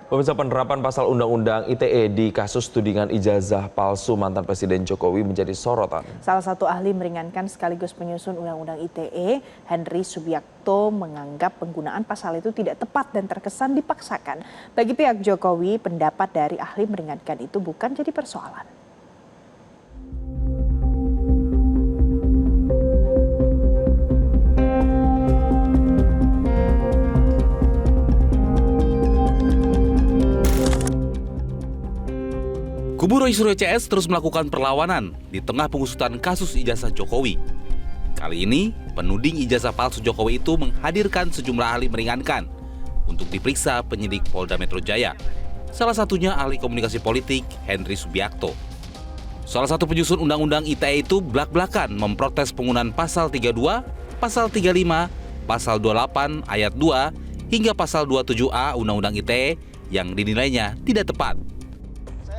Pemirsa, penerapan pasal Undang-Undang ITE di kasus tudingan ijazah palsu mantan Presiden Jokowi menjadi sorotan. Salah satu ahli meringankan sekaligus penyusun Undang-Undang ITE, Henry Subiakto, menganggap penggunaan pasal itu tidak tepat dan terkesan dipaksakan. Bagi pihak Jokowi, pendapat dari ahli meringankan itu bukan jadi persoalan. Kubu Roy Suryo CS terus melakukan perlawanan di tengah pengusutan kasus ijazah Jokowi. Kali ini, penuding ijazah palsu Jokowi itu menghadirkan sejumlah ahli meringankan untuk diperiksa penyidik Polda Metro Jaya. Salah satunya ahli komunikasi politik Henry Subiakto. Salah satu penyusun Undang-Undang ITE itu blak-blakan memprotes penggunaan pasal 32, pasal 35, pasal 28 ayat 2 hingga pasal 27A Undang-Undang ITE yang dinilainya tidak tepat.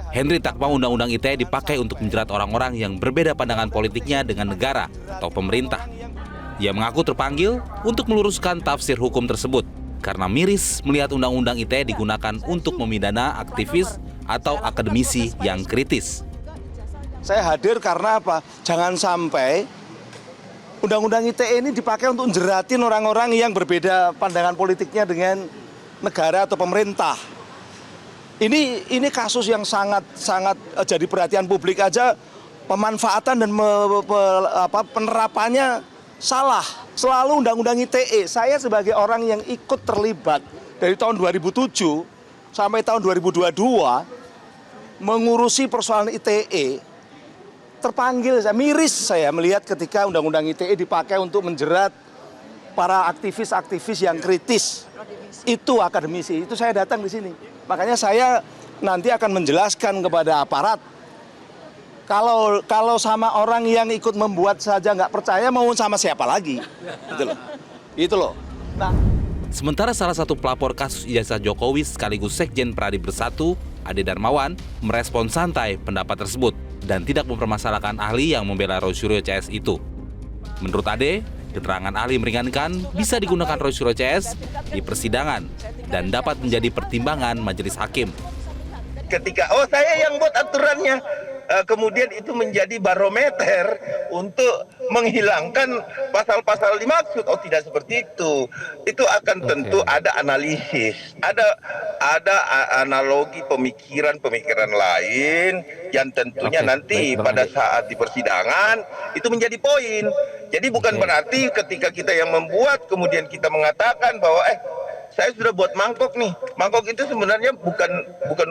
Henry tak mau Undang-Undang ITE dipakai untuk menjerat orang-orang yang berbeda pandangan politiknya dengan negara atau pemerintah. Ia mengaku terpanggil untuk meluruskan tafsir hukum tersebut karena miris melihat Undang-Undang ITE digunakan untuk memidana aktivis atau akademisi yang kritis. Saya hadir karena apa? Jangan sampai Undang-Undang ITE ini dipakai untuk menjeratin orang-orang yang berbeda pandangan politiknya dengan negara atau pemerintah. Ini kasus yang sangat jadi perhatian publik aja, pemanfaatan dan penerapannya salah. Selalu Undang-Undang ITE, saya sebagai orang yang ikut terlibat dari tahun 2007 sampai tahun 2022 mengurusi persoalan ITE, terpanggil, saya miris saya melihat ketika Undang-Undang ITE dipakai untuk menjerat para aktivis-aktivis yang kritis. Itu akademisi, itu saya datang di sini. Makanya saya nanti akan menjelaskan kepada aparat, kalau sama orang yang ikut membuat saja nggak percaya, mau sama siapa lagi? Itu loh. Nah. Sementara salah satu pelapor kasus ijazah Jokowi sekaligus Sekjen Pradi Bersatu, Ade Darmawan, merespon santai pendapat tersebut dan tidak mempermasalahkan ahli yang membela Roy Suryo CS itu. Menurut Ade, keterangan ahli meringankan bisa digunakan Roy Suryo CS di persidangan dan dapat menjadi pertimbangan majelis hakim. Ketika saya yang buat aturannya, kemudian itu menjadi barometer untuk menghilangkan pasal-pasal dimaksud. Oh, tidak seperti itu. Itu akan tentu ada analisis, ada analogi pemikiran lain yang tentunya nanti pada saat di persidangan itu menjadi poin. Jadi bukan berarti ketika kita yang membuat kemudian kita mengatakan bahwa saya sudah buat mangkok nih. Mangkok itu sebenarnya bukan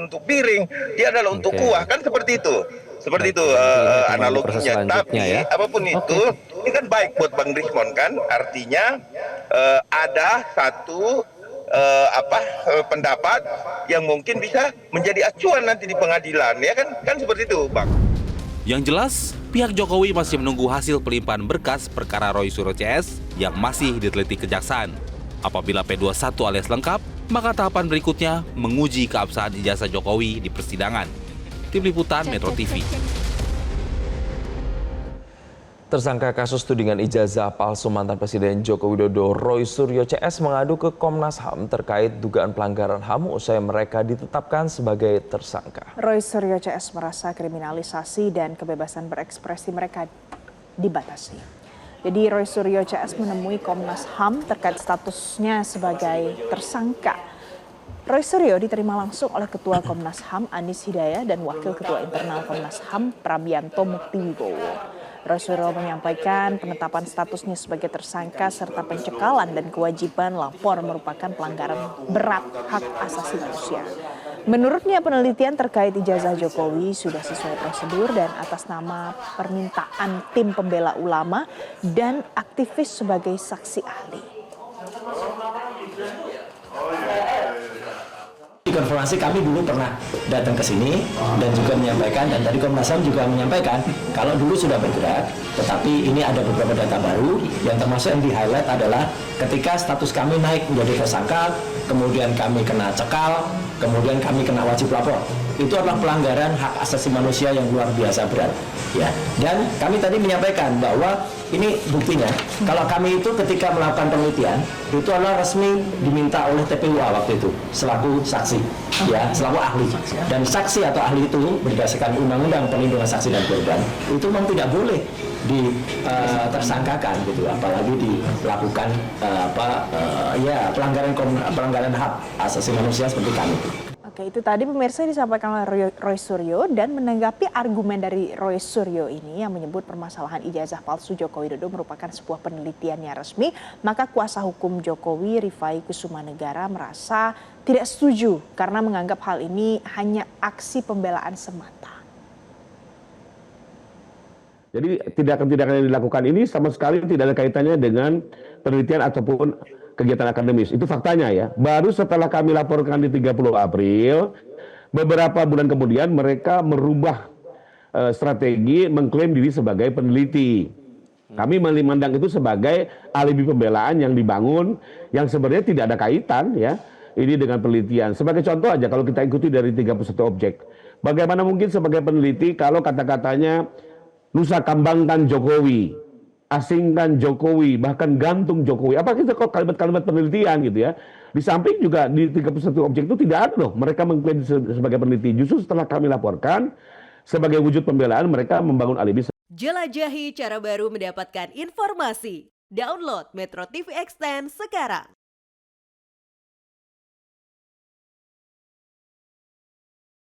untuk piring, dia adalah untuk kuah, kan seperti itu. Seperti itu analoginya. Tapi apapun itu, ini kan baik buat Bang Rismon kan. Artinya ada satu pendapat yang mungkin bisa menjadi acuan nanti di pengadilan, ya kan? Kan seperti itu, Bang. Yang jelas, pihak Jokowi masih menunggu hasil pelimpahan berkas perkara Roy Suryo CS yang masih diteliti kejaksaan. Apabila P21 alias lengkap, maka tahapan berikutnya menguji keabsahan ijazah Jokowi di persidangan. Tim Liputan Metro TV. Tersangka kasus tudingan ijazah palsu mantan Presiden Joko Widodo Roy Suryo CS mengadu ke Komnas HAM terkait dugaan pelanggaran HAM usai mereka ditetapkan sebagai tersangka. Roy Suryo CS merasa kriminalisasi dan kebebasan berekspresi mereka dibatasi. Jadi Roy Suryo CS menemui Komnas HAM terkait statusnya sebagai tersangka. Roy Suryo diterima langsung oleh Ketua Komnas HAM Anies Hidayah dan Wakil Ketua Internal Komnas HAM Prabianto Muktiwibowo. Roy Suryo menyampaikan penetapan statusnya sebagai tersangka serta pencekalan dan kewajiban lapor merupakan pelanggaran berat hak asasi manusia. Menurutnya penelitian terkait ijazah Jokowi sudah sesuai prosedur dan atas nama permintaan tim pembela ulama dan aktivis sebagai saksi ahli. Konfirmasi kami dulu pernah datang ke sini dan juga menyampaikan, dan tadi Komnas HAM juga menyampaikan kalau dulu sudah bergerak, tetapi ini ada beberapa data baru yang termasuk yang di-highlight adalah ketika status kami naik menjadi tersangka, kemudian kami kena cekal, kemudian kami kena wajib lapor. Itu adalah pelanggaran hak asasi manusia yang luar biasa berat. Ya. Dan kami tadi menyampaikan bahwa ini buktinya, kalau kami itu ketika melakukan penelitian, itu adalah resmi diminta oleh TPUA waktu itu, selaku saksi. ya selaku ahli. Dan saksi atau ahli itu berdasarkan Undang-Undang Perlindungan Saksi dan Korban itu memang tidak boleh ditersangkakan gitu, apalagi dilakukan pelanggaran hak asasi manusia seperti kami. Oke, itu tadi pemirsa disampaikan oleh Roy Suryo, dan menanggapi argumen dari Roy Suryo ini yang menyebut permasalahan ijazah palsu Joko Widodo merupakan sebuah penelitian yang resmi, maka kuasa hukum Jokowi Rifai Kusumanegara merasa tidak setuju karena menganggap hal ini hanya aksi pembelaan semata. Jadi tindakan-tindakan yang dilakukan ini sama sekali tidak ada kaitannya dengan penelitian ataupun kegiatan akademis. Itu faktanya ya. Baru setelah kami laporkan di 30 April, beberapa bulan kemudian mereka merubah strategi mengklaim diri sebagai peneliti. Kami memandang itu sebagai alibi pembelaan yang dibangun yang sebenarnya tidak ada kaitan ya ini dengan penelitian. Sebagai contoh aja kalau kita ikuti dari 31 objek. Bagaimana mungkin sebagai peneliti kalau kata-katanya Nusa Kambangkan Jokowi, asingkan Jokowi, bahkan gantung Jokowi. Apa itu kok kalimat-kalimat penelitian gitu ya. Di samping juga di 31 objek itu tidak ada loh mereka mengklaim sebagai peneliti. Justru setelah kami laporkan sebagai wujud pembelaan mereka membangun alibi. Jelajahi cara baru mendapatkan informasi. Download Metro TV Extend sekarang.